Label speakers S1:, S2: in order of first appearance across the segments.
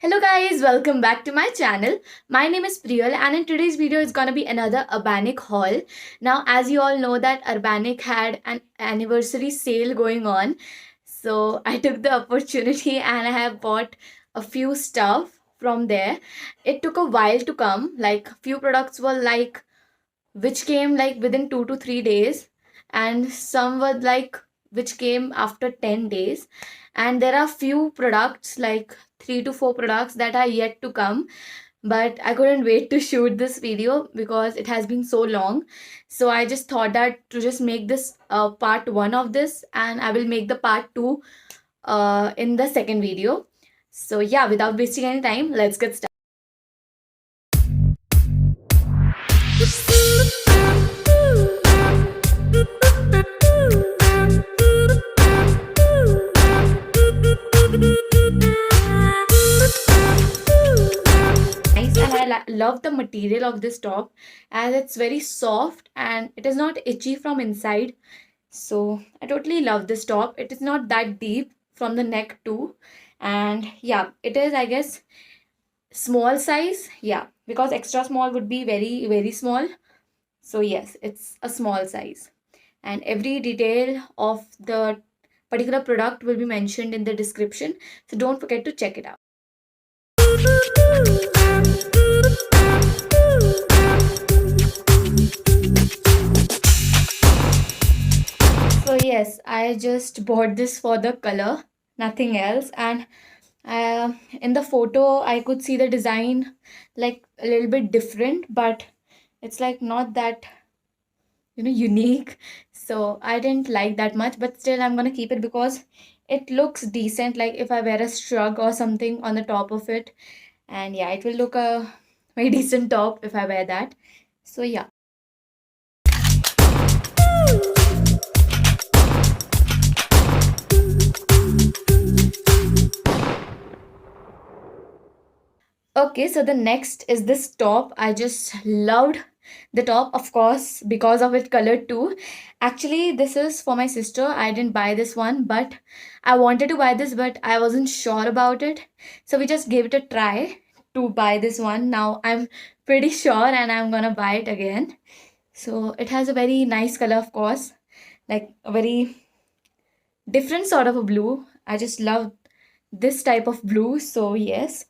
S1: Hello guys, welcome back to my channel. My name is Priyal and in today's video is gonna be another Urbanic haul. Now as you all know that Urbanic had an anniversary sale going on. So I took the opportunity and I have bought a few stuff from there. It took a while to come. Like few products were like which came like within 2 to 3 days, and some were like which came after 10 days, and there are few products like 3 to 4 products that are yet to come, but I couldn't wait to shoot this video because it has been so long. So I just thought that to just make this part one of this, and I will make the part two in the second video. So yeah, without wasting any time, let's get started. Nice, and I love the material of this top as it's very soft and it is not itchy from inside. So I totally love this top. It is not that deep from the neck too, and yeah, it is, I guess, small size. Yeah, because extra small would be very very small. So yes, it's a small size, and every detail of the particular product will be mentioned in the description, so don't forget to check it out. So yes, I just bought this for the color, nothing else. And in the photo, I could see the design like a little bit different, but it's like not that unique. So I didn't like that much, but still I'm gonna keep it because it looks decent. Like if I wear a shrug or something on the top of it, and yeah, it will look a very decent top if I wear that. So yeah. Okay, so the next is this top. I just loved the top, of course, because of its color too. Actually, this is for my sister. I didn't buy this one, but I wanted to buy this, but I wasn't sure about it. So we just gave it a try to buy this one. Now I'm pretty sure and I'm gonna buy it again. So it has a very nice color, of course, like a very different sort of a blue. I just love this type of blue. So yes,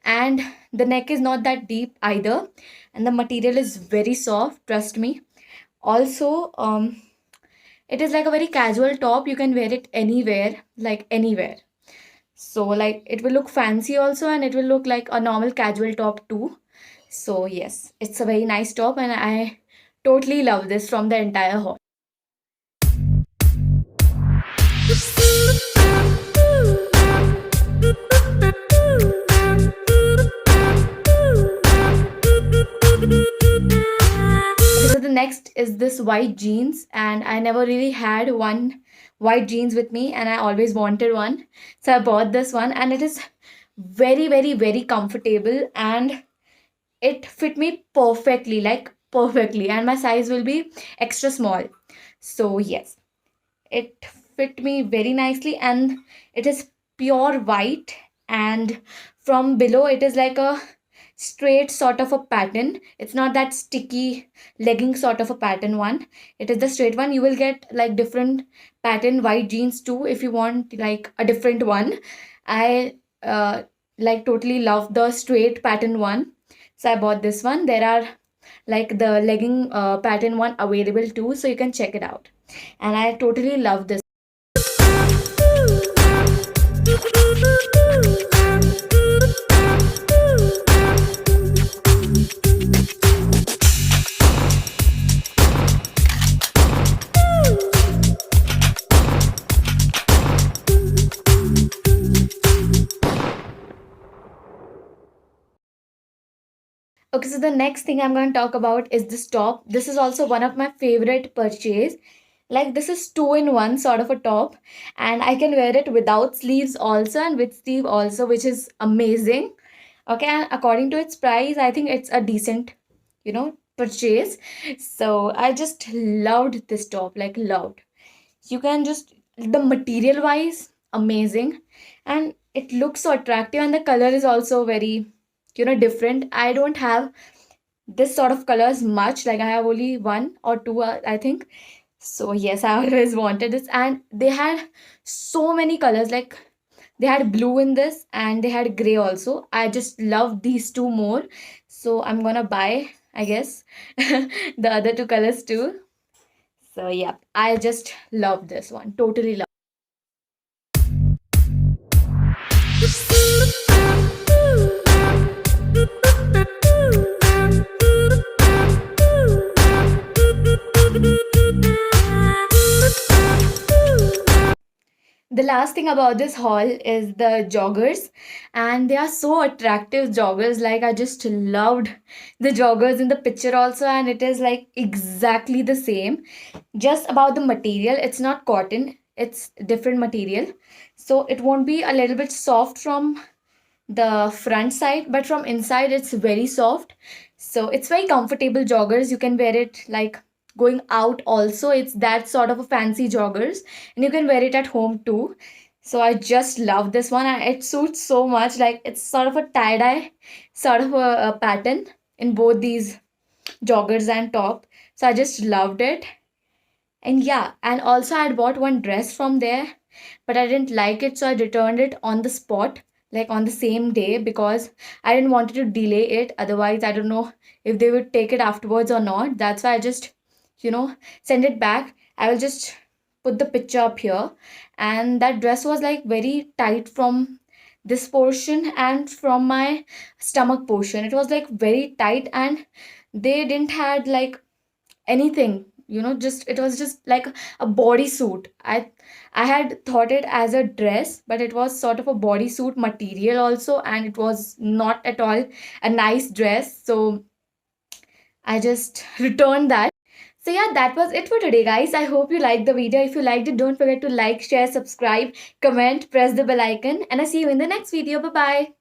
S1: and the neck is not that deep either, and the material is very soft, trust me. Also, it is like a very casual top. You can wear it anywhere, like anywhere. So like it will look fancy also, and it will look like a normal casual top too. So yes, it's a very nice top, and I totally love this from the entire haul. So the next is this white jeans, and I never really had one white jeans with me, and I always wanted one. So I bought this one, and it is very, very, very comfortable, and it fit me perfectly, like perfectly, and my size will be extra small. So yes, it fit me very nicely, and it is pure white, and from below it is like a straight sort of a pattern. It's not that sticky legging sort of a pattern one. It is the straight one. You will get like different pattern white jeans too if you want like a different one. I like totally love the straight pattern one, so I bought this one. There are like the legging pattern one available too, so you can check it out, and I totally love this. Okay, so the next thing I'm going to talk about is this top. This is also one of my favorite purchase. Like this is two in one sort of a top, and I can wear it without sleeves also and with sleeve also, which is amazing. Okay, and according to its price, I think it's a decent, purchase. So I just loved this top, like loved. You can just, the material wise, amazing, and it looks so attractive, and the color is also very, different. I don't have this sort of colors much. Like, I have only one or two, I think. So yes, I always wanted this, and they had so many colors. Like, they had blue in this, and they had gray also. I just love these two more, so I'm gonna buy, I guess, the other two colors too. So yeah, I just love this one. Totally love. The last thing about this haul is the joggers, and they are so attractive joggers. Like, I just loved the joggers in the picture also, and it is like exactly the same. Just about the material, it's not cotton, it's different material, so it won't be a little bit soft from the front side, but from inside it's very soft. So it's very comfortable joggers. You can wear it like going out also. It's that sort of a fancy joggers, and you can wear it at home too. So I just love this one, and it suits so much. Like, it's sort of a tie-dye sort of a pattern in both these joggers and top. So I just loved it. And yeah, and also I had bought one dress from there, but I didn't like it, so I returned it on the spot, like on the same day, because I didn't want to delay it. Otherwise, I don't know if they would take it afterwards or not. That's why I just, send it back. I will just put the picture up here. And that dress was like very tight from this portion and from my stomach portion. It was like very tight, and they didn't had like anything, just it was just like a bodysuit. I had thought it as a dress, but it was sort of a bodysuit material also, and it was not at all a nice dress. So I just returned that. So yeah, that was it for today, guys. I hope you liked the video. If you liked it, don't forget to like, share, subscribe, comment, press the bell icon, and I see you in the next video. Bye bye.